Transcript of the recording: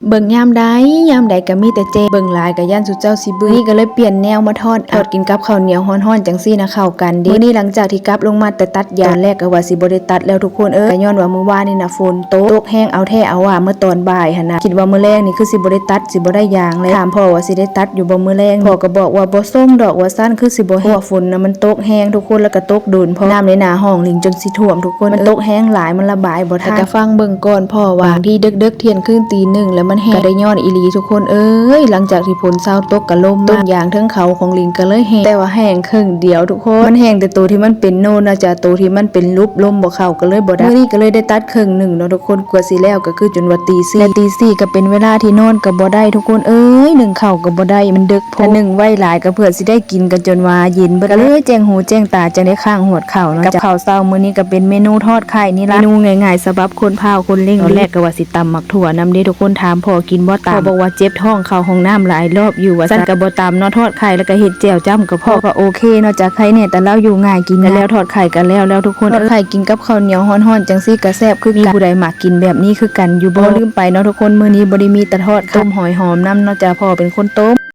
เบิ่งยามใดก็มีแต่เจเบิ่งหลายก็ย่านสุเจ้าสิเบื่อนี่ก็เลยเปลี่ยนแนวมาทอดกินกับข้าวเหนียวฮ้อนๆจังซี่นะเข้ากันเด้มื้อนี้หลังจากที่กลับลงมาแต่ตัดยาแรกก็ว่าสิบ่ได้ตัดแล้วทุกคนก็ย้อนว่ามื้อวานนี่นะฝนตกแห้งเอาแท้เอาว่าเมื่อตอนบ่ายหั่นน่ะคิดว่ามื้อแรงนี่คือสิบ่ได้ตัดสิบ่ได้ยางเลยถามพ่อว่าสิได้ตัดอยู่บ่มื้อแรงพ่อก็บอกว่าบ่ส่งดอกว่าซั่นคือสิบ่แห้งฝนน่ะมันตกแห้งทุกคนแล้วก็ตกโดนพอน้ำในหน้าห้องลิงจนสิท่วมทุกคนมันตกแห้งหลายมันระบายบ่ทันก็ฟังเบิ่งก่อนพ่อว่าบางทีดึกๆเที่ยงคืนตีหนึ่งแล้วมันแห้งก็ได้ย้อนอีหลีทุกคนหลังจากที่ฝนเศร้าตกก็ลมต้นยางทั้งเขาของลิงก็เลยแห้งแต่ว่าแห้งครึ่งเดียวทุกคนมันแห้งแต่ตัวที่มันเป็นโน่นนะจ๊ะตัวที่มันเป็นรูปลมบ่เข้าก็เลยบ่ได้มื้อนี้ก็เลยได้ตัดครึ่งหนึ่งเนาะทุกคนกว่าสิแล้วก็คือจนว่าตี 4และตี 4ก็เป็นเวลาที่นอนก็บ่ได้ทุกคนหนึ่งข้าวก็บ่ได้มันดึกพอหนึ่งไว้หลายก็เพื่อสิได้กินกันจนว่าเย็นเบิดก็เลยแจ้งหูแจ้งตาจังได้ข้างหวดข้าวเนาะกับข้าวเช้ามื้อนี้ก็เป็นเมนูทอดไข่นี่ล่ะเมนูง่ายๆสำหรับคนพาวคนเร่งตอนแรกก็ว่าสิตำหมักถั่วนำเด้ทุกคนถามพ่อกินบ่ตำพ่อบอกว่าเจ็บท้องเข้าห้องน้ำหลายรอบอยู่ว่าซั่นก็บ่ตำเนาะทอดไข่แล้วก็เฮ็ดแจ่วจ้ำกับพ่อก็โอเคเนาะจากไข่เนี่ยแต่เราอยู่ง่ายกินแล้วทอดไข่กันแล้วทุกคนทอดไข่กินกับข้าวเหนียวฮ้อนๆจังซี่ก็แซ่บคือกันผู้ใดมักกินแบบนี้คือกันอยู่บ่ลืมไปเนาะทุกคนมื้อนี้บ่ได้มีแต่ทอดต้มหอยหอมนำเนาะจ้ะพ่อเป็นคนต้ม